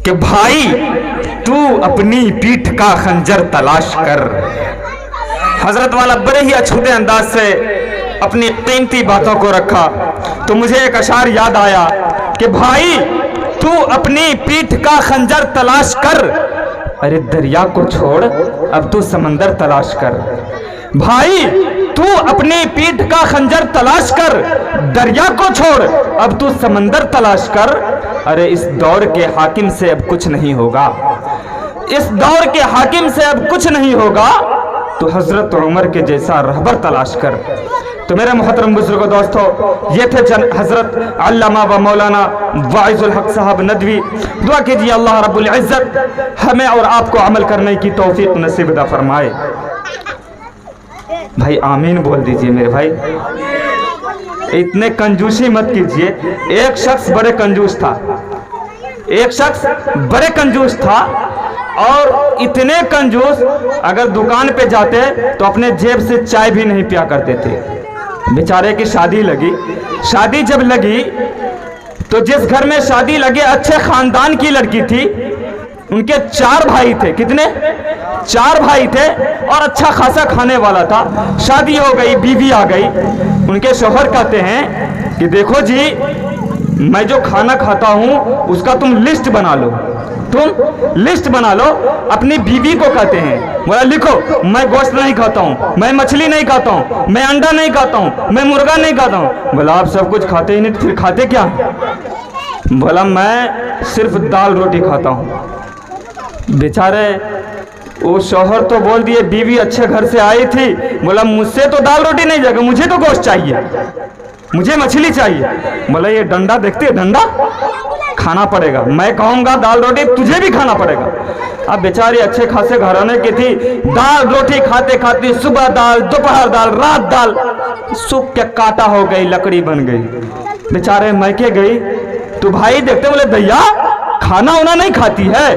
कि भाई तू अपनी पीठ का खंजर तलाश कर। हजरत वाला बड़े ही अछूते अंदाज से अपनी कीमती बातों को रखा तो मुझे एक अशार याद आया कि भाई तू अपनी पीठ का खंजर तलाश कर, अरे दरिया को छोड़ अब तू समंदर तलाश कर। भाई तू अपनी पीठ का खंजर तलाश कर, दरिया को छोड़ अब तू समंदर तलाश कर। अरे इस दौर के हाकिम से अब कुछ नहीं होगा, इस दौर के हाकिम से अब कुछ नहीं होगा, तो हजरत उमर के जैसा रहबर तलाश कर। तो मेरे मोहतरम बुजुर्गो दोस्तों, ये थे हजरत अल्लामा व मौलाना वाइजुल हक साहब नदवी। दुआ कीजिए अल्लाह रब्बुल इज्जत हमें और आपको अमल करने की तौफीक नसीब अता फरमाए। भाई आमीन बोल दीजिए मेरे भाई। इतने कंजूसी मत कीजिए। एक शख्स बड़े कंजूस था, एक शख्स बड़े कंजूस था, और इतने कंजूस अगर दुकान पे जाते तो अपने जेब से चाय भी नहीं पिया करते थे। बेचारे की शादी लगी, शादी जब लगी तो जिस घर में शादी लगे अच्छे खानदान की लड़की थी, उनके 4 भाई थे। कितने? 4 भाई थे और अच्छा खासा खाने वाला था। शादी हो गई, बीवी आ गई। उनके शौहर कहते हैं कि देखो जी, मैं जो खाना खाता हूं उसका तुम लिस्ट बना लो, तुम लिस्ट बना लो। अपनी बीवी को कहते हैं, बोला लिखो, मैं गोश्त नहीं खाता हूँ, मैं मछली नहीं खाता हूँ, मैं अंडा नहीं खाता हूँ, मैं मुर्गा नहीं खाता हूँ। बोला आप सब कुछ खाते ही नहीं तो फिर खाते क्या? बोला मैं सिर्फ दाल रोटी खाता हूँ। बेचारे वो शौहर तो बोल दिए, बीवी अच्छे घर से आई थी, बोला मुझसे तो दाल रोटी नहीं जाएगा, मुझे तो गोश्त चाहिए, मुझे मछली चाहिए। बोला ये डंडा देखते है, डंडा खाना पड़ेगा, मैं कहूँगा दाल रोटी तुझे भी खाना पड़ेगा। अब बेचारी अच्छे खासे घराने की थी, दाल रोटी खाते खाते सुबह दाल, दोपहर दाल, रात दाल, सूख के काटा हो गई, लकड़ी बन गई। बेचारे मैके गई तो भाई देखते बोले भैया खाना वाना नहीं खाती है,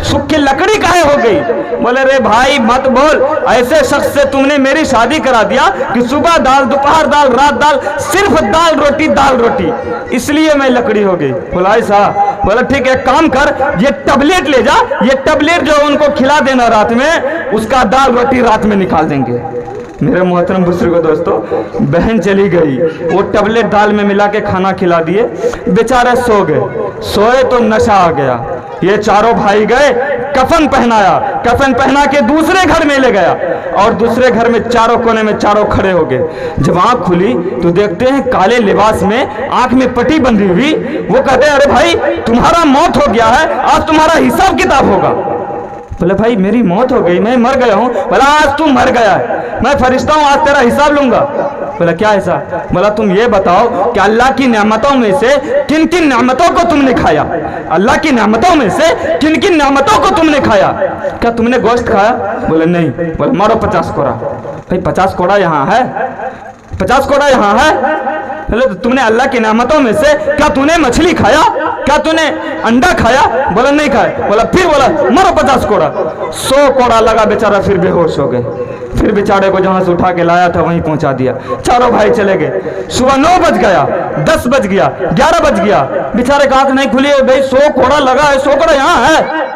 सूख की लकड़ी काहे हो गई? बोले रे भाई मत बोल, ऐसे शख्स से तुमने मेरी शादी करा दिया कि सुबह दाल, दोपहर दाल, रात दाल, सिर्फ दाल रोटी, इसलिए मैं लकड़ी हो गई। बोला ऐसा? बोला ठीक है, काम कर, ये टैबलेट ले जा, ये टैबलेट जो उनको खिला देना रात में, उसका दाल रोटी रात में निकाल देंगे। मेरे मोहतरम बुजुर्गों दोस्तों, बहन चली गई, वो टैबलेट दाल में मिला के खाना खिला दिए, बेचारे सो गए। सोए तो नशा आ गया। ये चारों भाई गए, कफन पहनाया, कफन पहना के दूसरे घर में ले गया, और दूसरे घर में चारों कोने में चारों खड़े हो गए। जब आंख खुली तो देखते हैं काले लिबास में, आंख में पट्टी बंधी हुई। वो कहते हैं अरे भाई तुम्हारा मौत हो गया है, आज तुम्हारा हिसाब किताब होगा। बोले भाई मेरी मौत हो गई, मैं मर गया हूँ। बोला आज तू मर गया है, मैं फरिश्ता हूँ, आज तेरा हिसाब लूंगा। बोला क्या ऐसा? बोला तुम ये बताओ कि अल्लाह की नेमतों में से किन किन नेमतों को तुमने खाया? अल्लाह की नेमतों में से किन किन नेमतों को तुमने खाया? क्या तुमने गोश्त खाया? बोले नहीं। बोले मारो 50 कोड़ा। भाई 50 कोड़ा यहाँ है, 50 कोड़ा यहाँ है। बोले तो तुमने अल्लाह की नेमतों में से क्या तूने मछली खाया? क्या तूने अंडा खाया? बोला नहीं खाया। बोला फिर बोला मारो 50 कोड़ा। 100 कोड़ा लगा, बेचारा फिर बेहोश हो गए। फिर बेचारे को जहां से उठा के लाया था वहीं पहुंचा दिया। चारों भाई चले गए। सुबह 9 बज गया, 10 बज गया, 11 बज गया, बेचारे का आंख नहीं खुली। भाई 100 कोड़ा लगा है, 100 कोड़ा यहाँ है।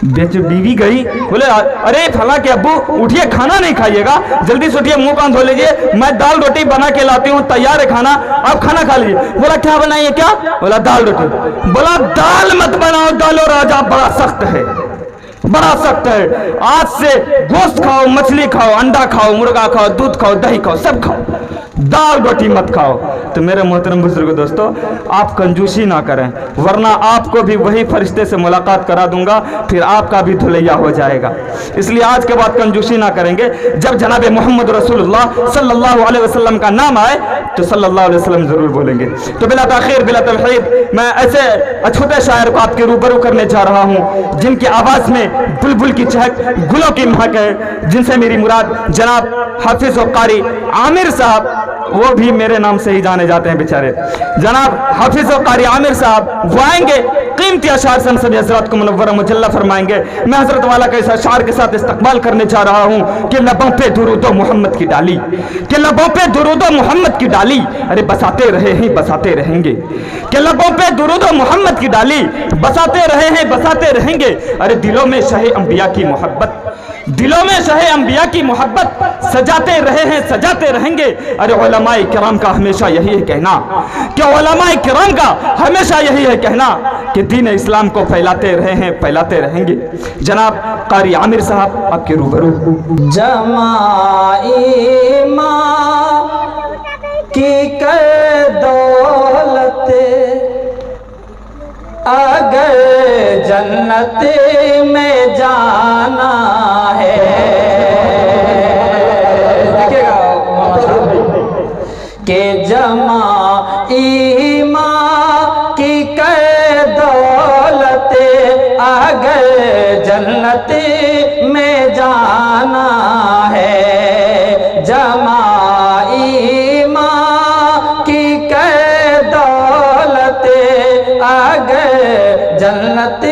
बीवी गई, बोले अरे फला के अब्बू उठिए, खाना नहीं खाइएगा, जल्दी से उठिए, मुंह कान धो लीजिए, मैं दाल रोटी बना के लाती हूँ, तैयार है खाना, आप खाना खा लीजिए। बोला क्या बनाइए? क्या? बोला दाल रोटी। बोला दाल मत बनाओ, दालो राजा बड़ा सख्त है, बड़ा सख्त है। आज से गोश्त खाओ, मछली खाओ, अंडा खाओ, मुर्गा खाओ, दूध खाओ, दही खाओ, सब खाओ, दाल रोटी मत खाओ। तो मेरे मोहतरम बुजुर्ग दोस्तों, आप कंजूसी ना करें, वरना आपको भी वही फरिश्ते से मुलाकात करा दूंगा, फिर आपका भी धुलैया हो जाएगा। इसलिए आज के बाद कंजूसी ना करेंगे। जब जनाब मोहम्मद रसूलुल्लाह सल्लल्लाहु अलैहि वसल्लम का नाम आए तो सल्लल्लाहु अलैहि वसल्लम जरूर बोलेंगे। तो बिला ताखीर बिला तलहीद मैं ऐसे अछूते शायर को आपके रूबरू करने जा रहा हूँ जिनकी आवाज में बुलबुल की चहक, गुलों की महक है, जिनसे मेरी मुराद जनाब हाफिज और कारी आमिर साहब वो भी मेरे नाम से ही जाने जाते हैं बेचारे। जनाब हाफिज और कारी आमिर साहब वो आएंगे, कीमती अशार से सभी हजरत को मुनव्वर मुजल्ला फरमाएंगे। मैं हजरत वाला के इस अशार के साथ इस्तकबाल करने जा रहा हूँ कि लबों पे दुरूदो मोहम्मद की डाली, कि लबों पे दुरूदो मोहम्मद की डाली, अरे बसाते रहे हैं बसाते रहेंगे, कि लबों पे दुरूदो मोहम्मद की डाली, बसाते रहे हैं बसाते रहेंगे। अरे दिलों में शहे अंबिया की मोहब्बत, दिलों में शहे अंबिया की मोहब्बत सजाते रहे हैं सजाते रहेंगे। अरे उलमाए किराम का हमेशा यही है कहना, कि उलमाए किराम का हमेशा यही है कहना कि दीन इस्लाम को फैलाते रहे हैं फैलाते रहेंगे। जनाब कारी आमिर साहब आपके रूबरू। जमाई माँ की कर दौलत अगर जन्नत में जाना है, देखिएगा कि जमाई माँ की कर दौलत अगर जन्नत में जाना है, जमाई माँ की कर दौलत अगर जन्नत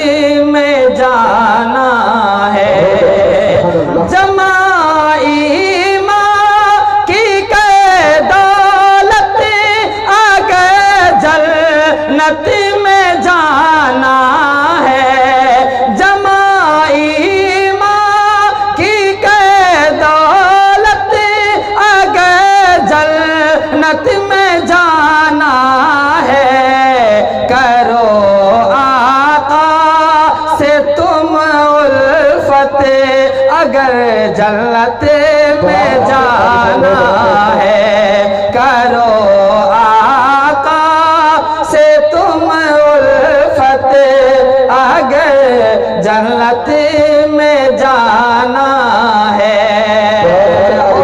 में जाना है, जमाई माँ की कर दौलत अगर जन्नत में जाना है, जमाई माँ की कर दौलत अगर जन्नत में जाना है, करो अगर जन्नत में जाना है, करो आका से तुम उल्फत अगर जन्नत में जाना है। और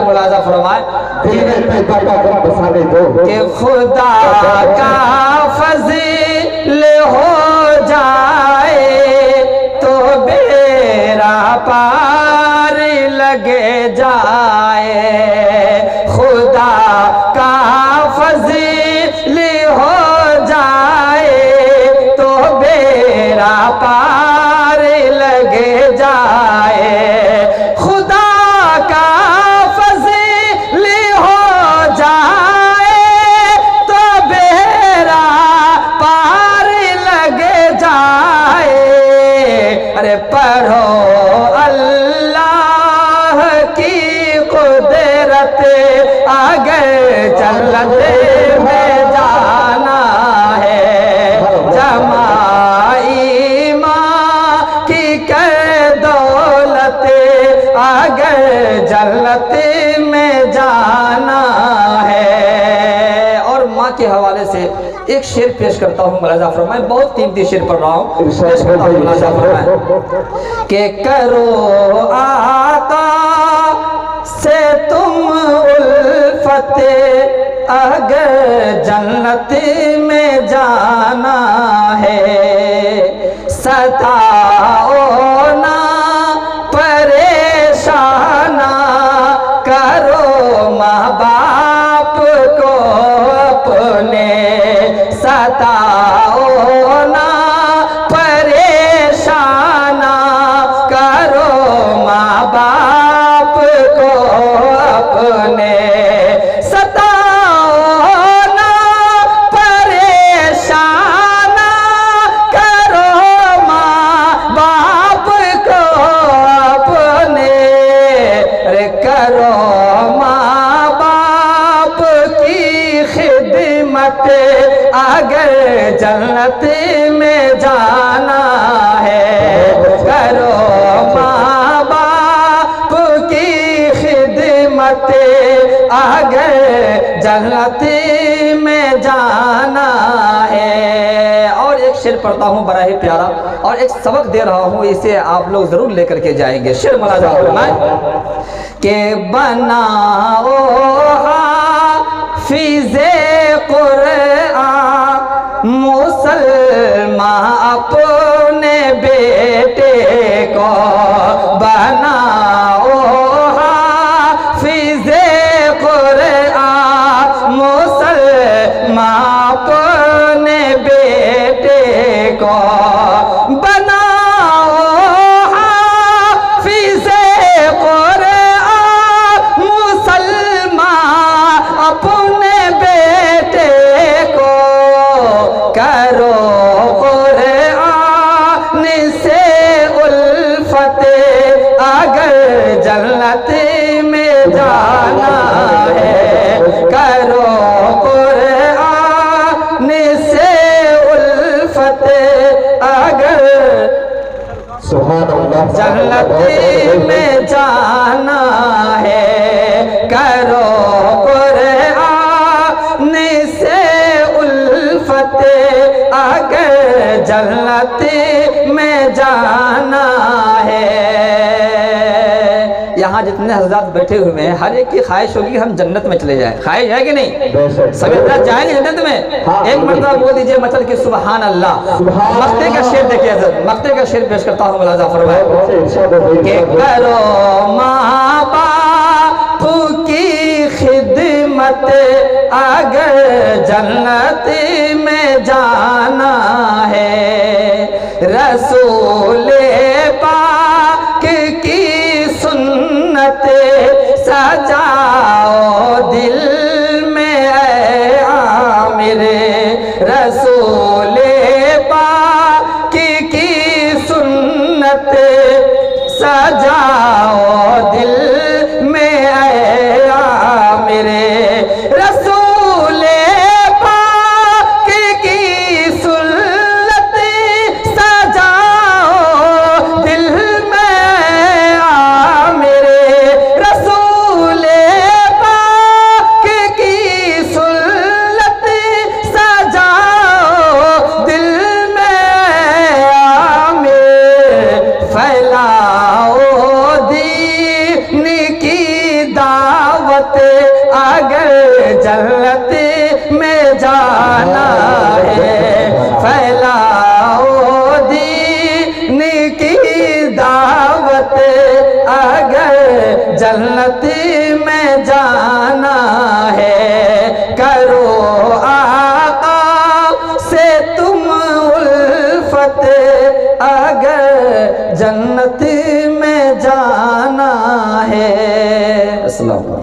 मुलाजा फरमाए कि खुदा का फज़िल हो जाए तो बेरा पार लगे जाए, खुदा का फज़िल हो जाए तो बेरा पार लगे जाए, खुदा का फज़िल हो जाए तो बेरा पार लगे जाए। अरे पढ़ो अल्लाह की कुदरत अगर जन्नत में जाना है, जमाई माँ की कर दौलत अगर जन्नत में जाना है। और माँ के हवाले से एक शेर पेश करता हूँ मुलाजा फरमाए, बहुत कीमती शेर पढ़ रहा हूँ, पेश करता हूँ मुलाजा फरमाए कि करो आका से तुम उल्फत अगर जन्नत में जाना है, सताओ ना परेशाना करो माँ बाप को अपने, सताओ ना परेशाना करो माँ बाप को अपने, सताओ ना परेशाना करो माँ बाप को अपने, रे करो माँ बाप की खिदमत अगर जन्नत में जाना है, करो माँ बाप की खिदमत अगर जन्नत में जाना है। और एक शेर पढ़ता हूँ बड़ा ही प्यारा, और एक सबक दे रहा हूँ, इसे आप लोग जरूर लेकर के जाएंगे। शेर मुलाजा फरमाए कि बनाओ हाफिज़े कुरआन मुसलमान अपने बेटे को, बनाओ हाफिज़े कुरआन जन्नती में जाना है, करो कुरान से उल्फते, अगर जन्नती में जाना है। यहाँ जितने हजरात बैठे हुए हैं, हर एक की ख्वाहिश होगी हम जन्नत में चले जाएं। ख्वाहिश है कि नहीं? सभी हजरात जाएंगे जन्नत में? एक मरतबा बोल दीजिए मचल के सुबहान अल्लाह। मक्ते का शेर देखिए हजरत, मक्ते का शेर पेश करता हूँ, मुलाजा फरमाए कि करो माँ बाप की खिदमत, अगर जन्नत में जाना है, रसूले पाक की सुन्नत सजाओ दिल में ऐ आमिरे, रसूले पाक की सुन्नत सजाओ दिल में ऐ आमिरे, रसूले पाक की सुन्नत सजाओ दिल में आमिरे, रसूले पाक की सुन्नत सजाओ दिल में आमिरे, फैलाओ दीन की दावत, अगर जन्नत में जाना है, फैलाओ दीन की दावत, अगर जन्नत में जाना है, करो आका से तुम उल्फत, अगर जन्नत में जाना है। अस्सलाम वालेकुम।